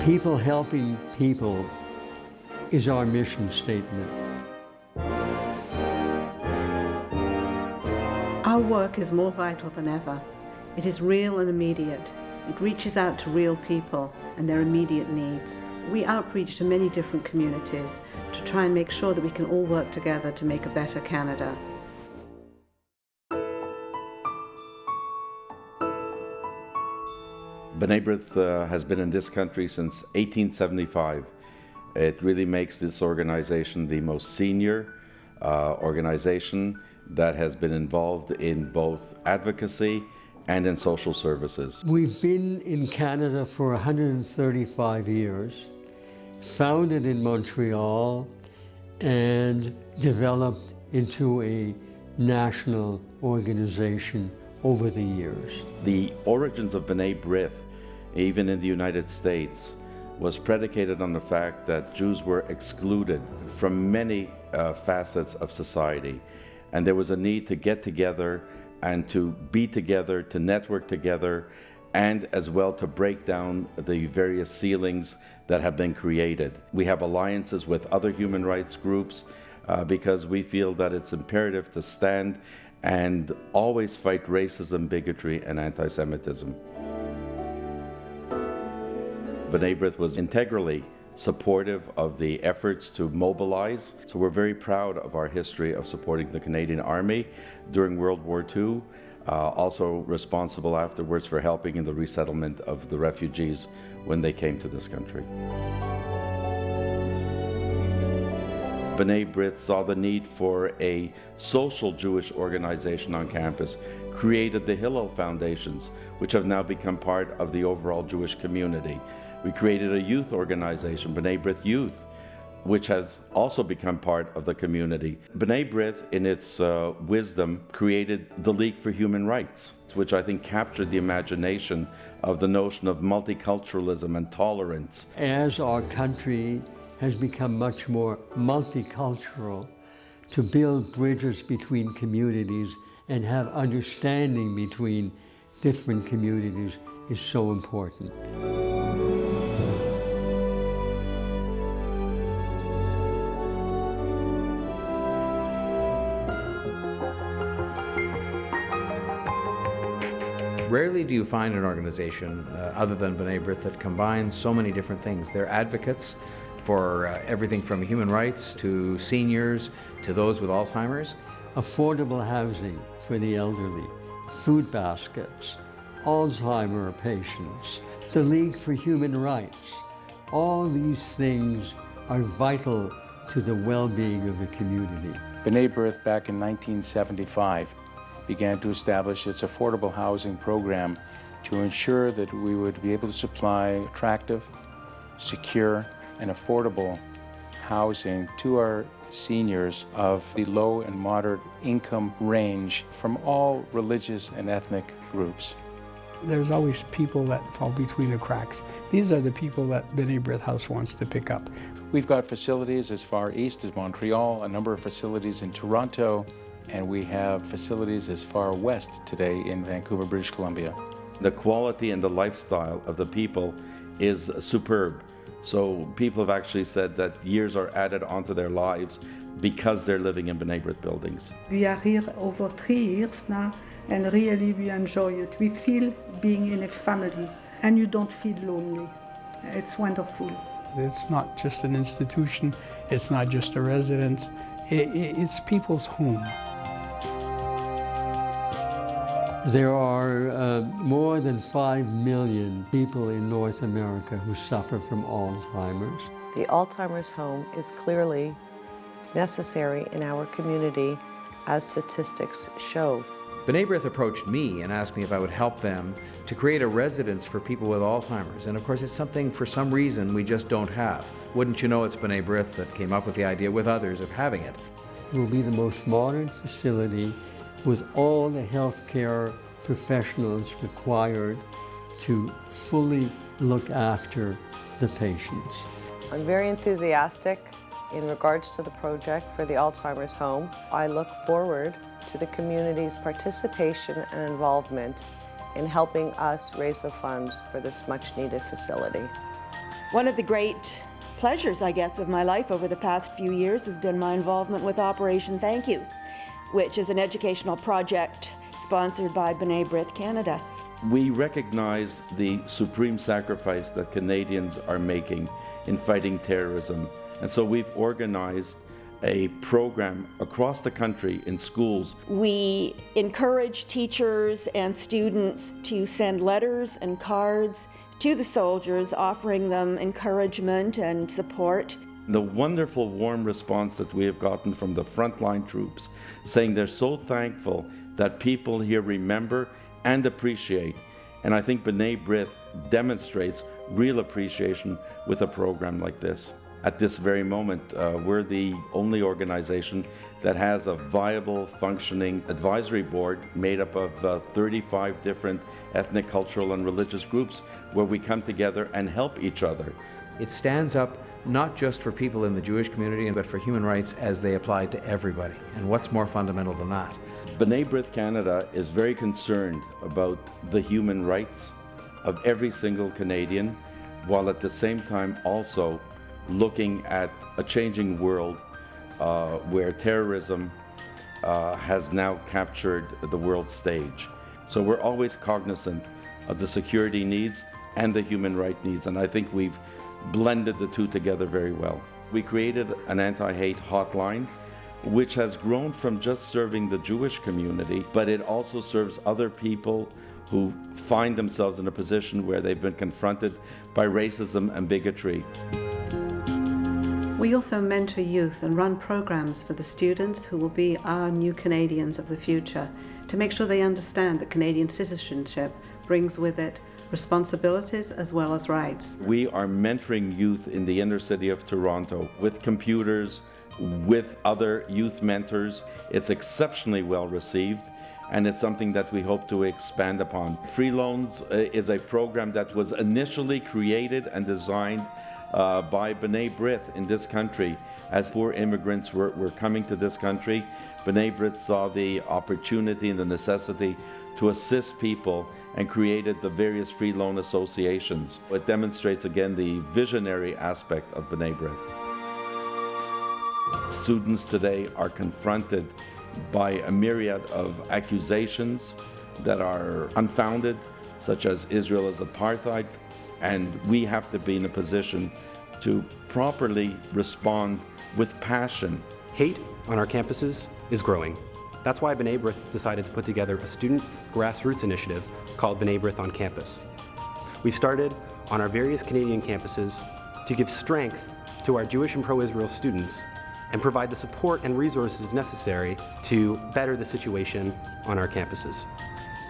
People helping people is our mission statement. Our work is more vital than ever. It is real and immediate. It reaches out to real people and their immediate needs. We outreach to many different communities to try and make sure that we can all work together to make a better Canada. B'nai Brith has been in this country since 1875. It really makes this organization the most senior organization that has been involved in both advocacy and in social services. We've been in Canada for 135 years, founded in Montreal and developed into a national organization over the years. The origins of B'nai Brith, even in the United States, was predicated on the fact that Jews were excluded from many facets of society. And there was a need to get together and to be together, to network together, and as well to break down the various ceilings that have been created. We have alliances with other human rights groups because we feel that it's imperative to stand and always fight racism, bigotry, and anti-Semitism. B'nai Brith was integrally supportive of the efforts to mobilize. So we're very proud of our history of supporting the Canadian Army during World War II, also responsible afterwards for helping in the resettlement of the refugees when they came to this country. B'nai Brith saw the need for a social Jewish organization on campus, created the Hillel Foundations, which have now become part of the overall Jewish community. We created a youth organization, B'nai Brith Youth, which has also become part of the community. B'nai Brith, in its wisdom, created the League for Human Rights, which I think captured the imagination of the notion of multiculturalism and tolerance. As our country has become much more multicultural, to build bridges between communities and have understanding between different communities is so important. Rarely do you find an organization other than B'nai Brith that combines so many different things. They're advocates for everything from human rights to seniors to those with Alzheimer's. Affordable housing for the elderly, food baskets, Alzheimer patients, the League for Human Rights. All these things are vital to the well-being of the community. B'nai Brith back in 1975 began to establish its affordable housing program to ensure that we would be able to supply attractive, secure, and affordable housing to our seniors of the low and moderate income range from all religious and ethnic groups. There's always people that fall between the cracks. These are the people that B'nai Brith House wants to pick up. We've got facilities as far east as Montreal, a number of facilities in Toronto, and we have facilities as far west today in Vancouver, British Columbia. The quality and the lifestyle of the people is superb. So people have actually said that years are added onto their lives because they're living in B'nai Brith buildings. We are here over 3 years now, and really we enjoy it. We feel being in a family, and you don't feel lonely. It's wonderful. It's not just an institution, it's not just a residence, it's people's home. There are more than 5 million people in North America who suffer from Alzheimer's. The Alzheimer's home is clearly necessary in our community, as statistics show. B'nai Brith approached me and asked me if I would help them to create a residence for people with Alzheimer's. And of course, it's something for some reason we just don't have. Wouldn't you know, it's B'nai Brith that came up with the idea with others of having it. It will be the most modern facility with all the healthcare professionals required to fully look after the patients. I'm very enthusiastic in regards to the project for the Alzheimer's home. I look forward to the community's participation and involvement in helping us raise the funds for this much-needed facility. One of the great pleasures, I guess, of my life over the past few years has been my involvement with Operation Thank You, which is an educational project sponsored by B'nai Brith Canada. We recognize the supreme sacrifice that Canadians are making in fighting terrorism. And so we've organized a program across the country in schools. We encourage teachers and students to send letters and cards to the soldiers, offering them encouragement and support. The wonderful warm response that we have gotten from the frontline troops, saying they're so thankful that people here remember and appreciate. And I think B'nai Brith demonstrates real appreciation with a program like this. At this very moment, we're the only organization that has a viable, functioning advisory board made up of 35 different ethnic, cultural, and religious groups where we come together and help each other. It stands up not just for people in the Jewish community, but for human rights as they apply to everybody. And what's more fundamental than that? B'nai Brith Canada is very concerned about the human rights of every single Canadian, while at the same time also looking at a changing world where terrorism has now captured the world stage. So we're always cognizant of the security needs and the human rights needs, and I think we've blended the two together very well. We created an anti-hate hotline, which has grown from just serving the Jewish community, but it also serves other people who find themselves in a position where they've been confronted by racism and bigotry. We also mentor youth and run programs for the students who will be our new Canadians of the future, to make sure they understand that Canadian citizenship brings with it responsibilities as well as rights. We are mentoring youth in the inner city of Toronto with computers, with other youth mentors. It's exceptionally well received, and it's something that we hope to expand upon. Free Loans is a program that was initially created and designed by B'nai Brith in this country. As poor immigrants were coming to this country, B'nai Brith saw the opportunity and the necessity to assist people and created the various free loan associations. It demonstrates again the visionary aspect of B'nai Brith. Students today are confronted by a myriad of accusations that are unfounded, such as Israel as apartheid, and we have to be in a position to properly respond with passion. Hate on our campuses is growing. That's why B'nai Brith decided to put together a student grassroots initiative called B'nai Brith on Campus. We've started on our various Canadian campuses to give strength to our Jewish and pro-Israel students and provide the support and resources necessary to better the situation on our campuses.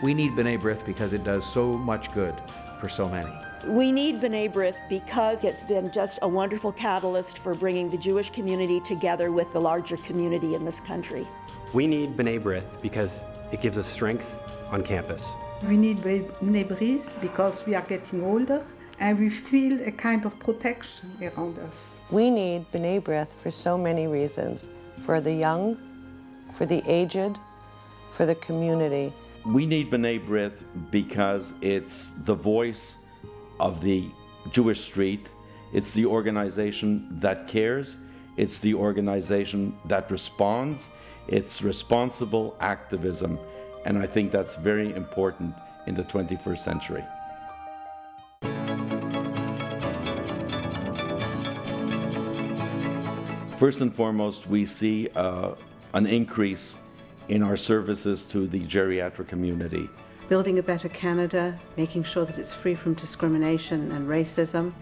We need B'nai Brith because it does so much good for so many. We need B'nai Brith because it's been just a wonderful catalyst for bringing the Jewish community together with the larger community in this country. We need B'nai Brith because it gives us strength on campus. We need B'nai Brith because we are getting older and we feel a kind of protection around us. We need B'nai Brith for so many reasons, for the young, for the aged, for the community. We need B'nai Brith because it's the voice of the Jewish street. It's the organization that cares. It's the organization that responds. It's responsible activism. And I think that's very important in the 21st century. First and foremost, we see an increase in our services to the geriatric community. Building a better Canada, making sure that it's free from discrimination and racism,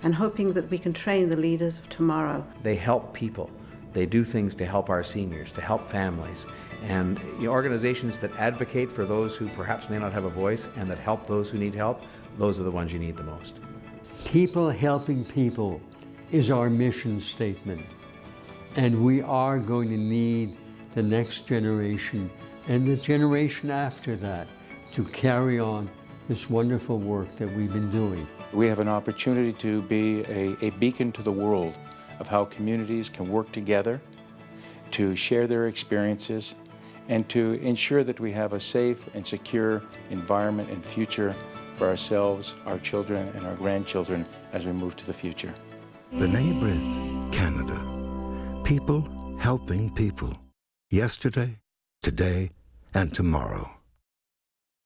and hoping that we can train the leaders of tomorrow. They help people. They do things to help our seniors, to help families. And organizations that advocate for those who perhaps may not have a voice and that help those who need help, those are the ones you need the most. People helping people is our mission statement. And we are going to need the next generation and the generation after that to carry on this wonderful work that we've been doing. We have an opportunity to be a beacon to the world of how communities can work together to share their experiences and to ensure that we have a safe and secure environment and future for ourselves, our children, and our grandchildren as we move to the future. Brith Canada. People helping people. Yesterday, today, and tomorrow.